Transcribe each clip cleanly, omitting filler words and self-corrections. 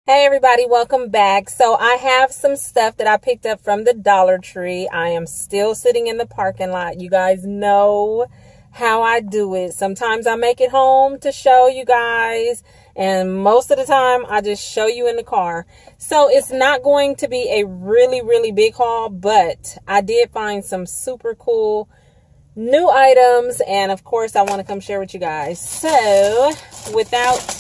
Hey everybody, welcome back. So I have some stuff that I picked up from the Dollar Tree. I am still sitting in the parking lot. You guys know how I do it. Sometimes I make it home to show you guys, and most of the time I just show you in the car. So it's not going to be a really big haul, but I did find some super cool new items, and of course I want to come share with you guys. So without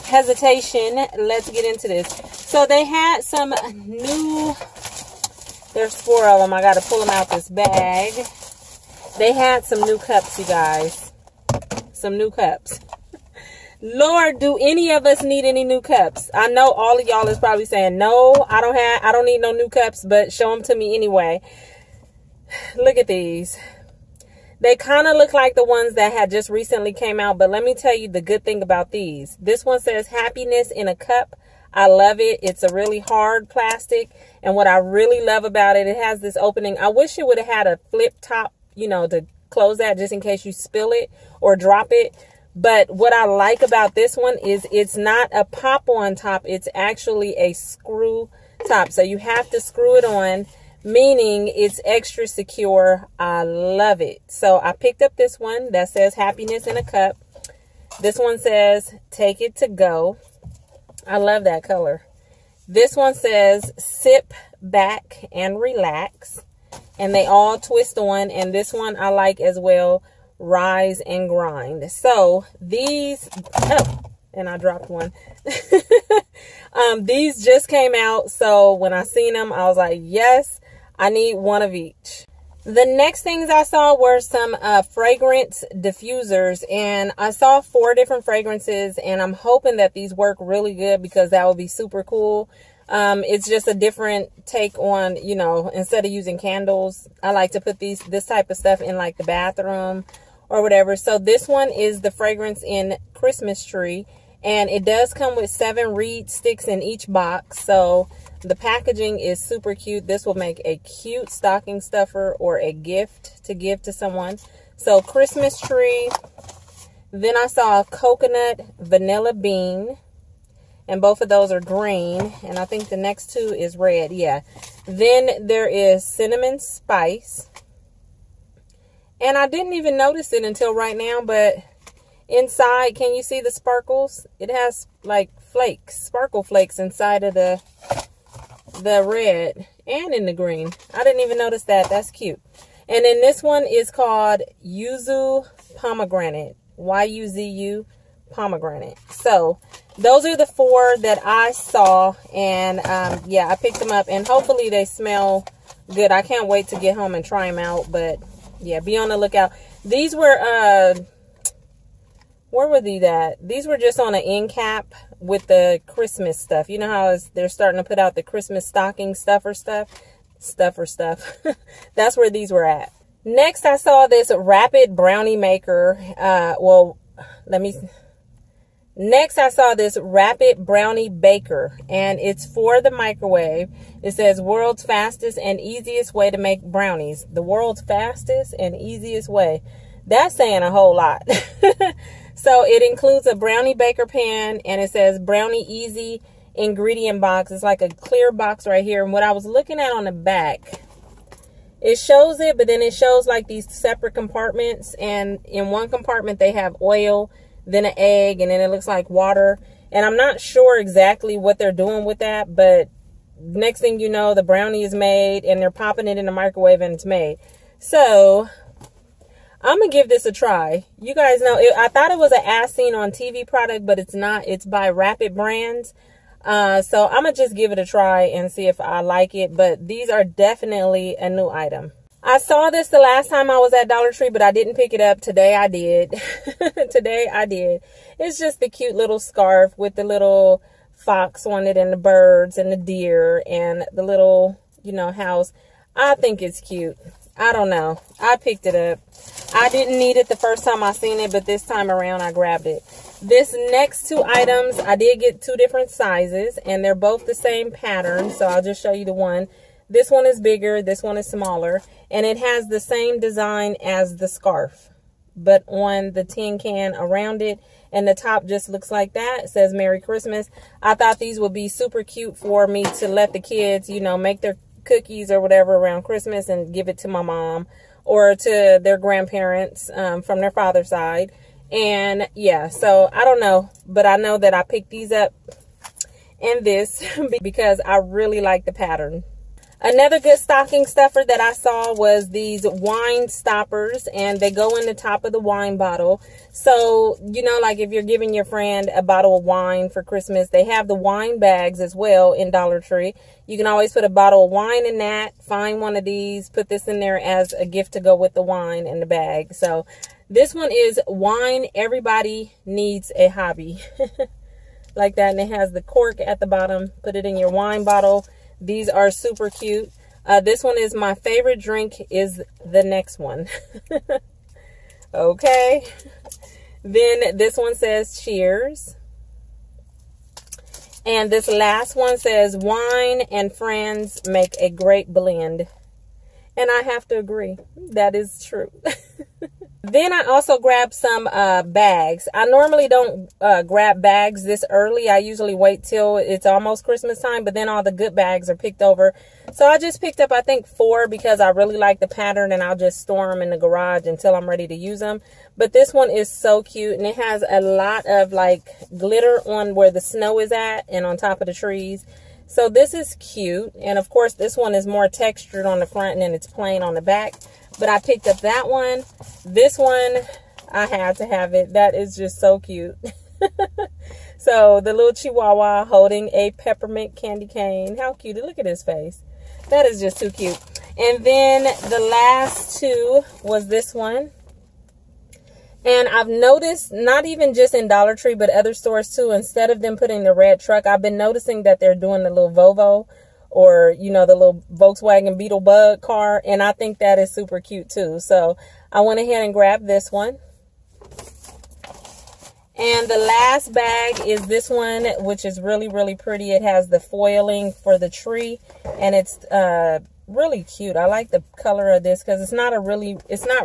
hesitation, let's get into this. So they had some new, there's 4 of them. I got to pull them out this bag. They had some new cups, you guys. Some new cups. Lord, do any of us need any new cups? I know all of y'all is probably saying, no, I don't need no new cups, but show them to me anyway. Look at these. They kind of look like the ones that had just recently came out, but let me tell you the good thing about these. This one says happiness in a cup. I love it. It's a really hard plastic, and what I really love about it, it has this opening. I wish it would have had a flip top, you know, to close that just in case you spill it or drop it. But what I like about this one is it's not a pop-on top. It's actually a screw top, so you have to screw it on, meaning it's extra secure. I love it. So I picked up this one that says happiness in a cup. This one says take it to go. I love that color. This one says sip back and relax, and they all twist on. And this one I like as well, rise and grind. So these, oh, and I dropped one. These just came out, so when I seen them I was like, yes, I need one of each. The next things I saw were some fragrance diffusers, and I saw 4 different fragrances, and I'm hoping that these work really good because that would be super cool. It's just a different take on, you know, instead of using candles, I like to put this type of stuff in like the bathroom or whatever. So this one is the fragrance in Christmas tree, and it does come with 7 reed sticks in each box. So the packaging is super cute. This will make a cute stocking stuffer or a gift to give to someone. So Christmas tree. Then I saw a coconut vanilla bean, and both of those are green, and I think the next 2 is red. Yeah. Then there is cinnamon spice, and I didn't even notice it until right now, but inside, can you see the sparkles? It has like flakes, sparkle flakes inside of the red and in the green. I didn't even notice that. That's cute. And then this one is called Yuzu Pomegranate. Y-U-Z-U Pomegranate. So those are the 4 that I saw, and yeah, I picked them up, and hopefully they smell good. I can't wait to get home and try them out, but yeah, be on the lookout. These were where were these at? These were just on an end cap with the Christmas stuff. You know how they're starting to put out the Christmas stocking stuffer stuff. That's where these were at. Next, I saw this rapid brownie maker. Next, I saw this rapid brownie baker, and it's for the microwave. It says world's fastest and easiest way to make brownies. The world's fastest and easiest way. That's saying a whole lot. So it includes a brownie baker pan, and it says brownie easy ingredient box. It's like a clear box right here. And what I was looking at on the back, it shows it, but then it shows like these separate compartments, and in one compartment they have oil, then an egg, and then it looks like water. And I'm not sure exactly what they're doing with that, but next thing you know, the brownie is made, and they're popping it in the microwave and it's made. So I'm going to give this a try. You guys know, I thought it was an as seen on TV product, but it's not. It's by Rapid Brands. So I'm going to just give it a try and see if I like it. But these are definitely a new item. I saw this the last time I was at Dollar Tree, but I didn't pick it up. Today I did. Today I did. It's just the cute little scarf with the little fox on it, and the birds and the deer and the little, you know, house. I think it's cute. I don't know. I picked it up. I didn't need it the first time I seen it, but this time around I grabbed it. This next 2 items, I did get 2 different sizes, and they're both the same pattern. So I'll just show you the one. This one is bigger, this one is smaller, and it has the same design as the scarf, but on the tin can around it, and the top just looks like that. It says Merry Christmas. I thought these would be super cute for me to let the kids, you know, make their cookies or whatever around Christmas and give it to my mom or to their grandparents from their father's side. And yeah, so I don't know, but I know that I picked these up in this because I really like the pattern. Another good stocking stuffer that I saw was these wine stoppers, and they go in the top of the wine bottle. So, you know, like if you're giving your friend a bottle of wine for Christmas, they have the wine bags as well in Dollar Tree. You can always put a bottle of wine in that, find one of these, put this in there as a gift to go with the wine in the bag. So this one is Wine Everybody Needs a Hobby. Like that, and it has the cork at the bottom. Put it in your wine bottle. These are super cute. This one is my favorite drink is the next one. Okay. Then this one says cheers. And this last one says wine and friends make a great blend. And I have to agree. That is true. Then I also grabbed some bags. I normally don't grab bags this early. I usually wait till it's almost Christmas time, but then all the good bags are picked over. So I just picked up, I think, 4 because I really like the pattern, and I'll just store them in the garage until I'm ready to use them. But this one is so cute, and it has a lot of like glitter on where the snow is at and on top of the trees. So this is cute. And of course, this one is more textured on the front and then it's plain on the back. But I picked up that one. This one, I had to have it. That is just so cute. So the little chihuahua holding a peppermint candy cane. How cute. Look at his face. That is just too cute. And then the last 2 was this one. And I've noticed, not even just in Dollar Tree, but other stores too, instead of them putting the red truck, I've been noticing that they're doing the little Volvo, or, you know, the little Volkswagen Beetle Bug car. And I think that is super cute too. So I went ahead and grabbed this one. And the last bag is this one, which is really, really pretty. It has the foiling for the tree, and it's really cute. I like the color of this because it's not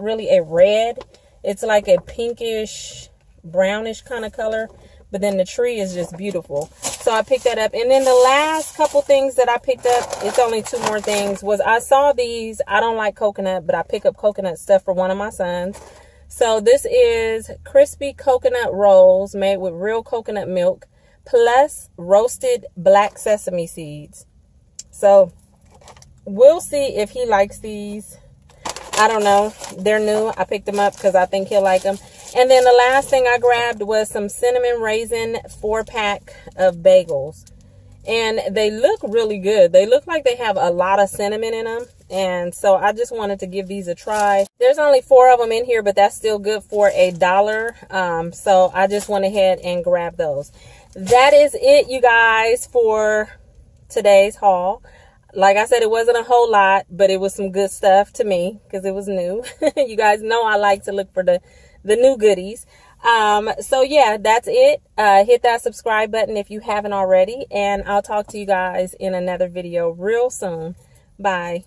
really a red. It's like a pinkish, brownish kind of color. But then the tree is just beautiful. So I picked that up. And then the last couple things that I picked up, it's only 2 more things, was I saw these. I don't like coconut, but I pick up coconut stuff for one of my sons. So this is crispy coconut rolls made with real coconut milk plus roasted black sesame seeds. So we'll see if he likes these. I don't know. They're new. I picked them up because I think he'll like them. And then the last thing I grabbed was some cinnamon raisin 4-pack of bagels. And they look really good. They look like they have a lot of cinnamon in them. And so I just wanted to give these a try. There's only 4 of them in here, but that's still good for $1. So I just went ahead and grabbed those. That is it, you guys, for today's haul. Like I said, it wasn't a whole lot, but it was some good stuff to me because it was new. You guys know I like to look for the new goodies. So yeah, that's it. Hit that subscribe button if you haven't already, and I'll talk to you guys in another video real soon. Bye.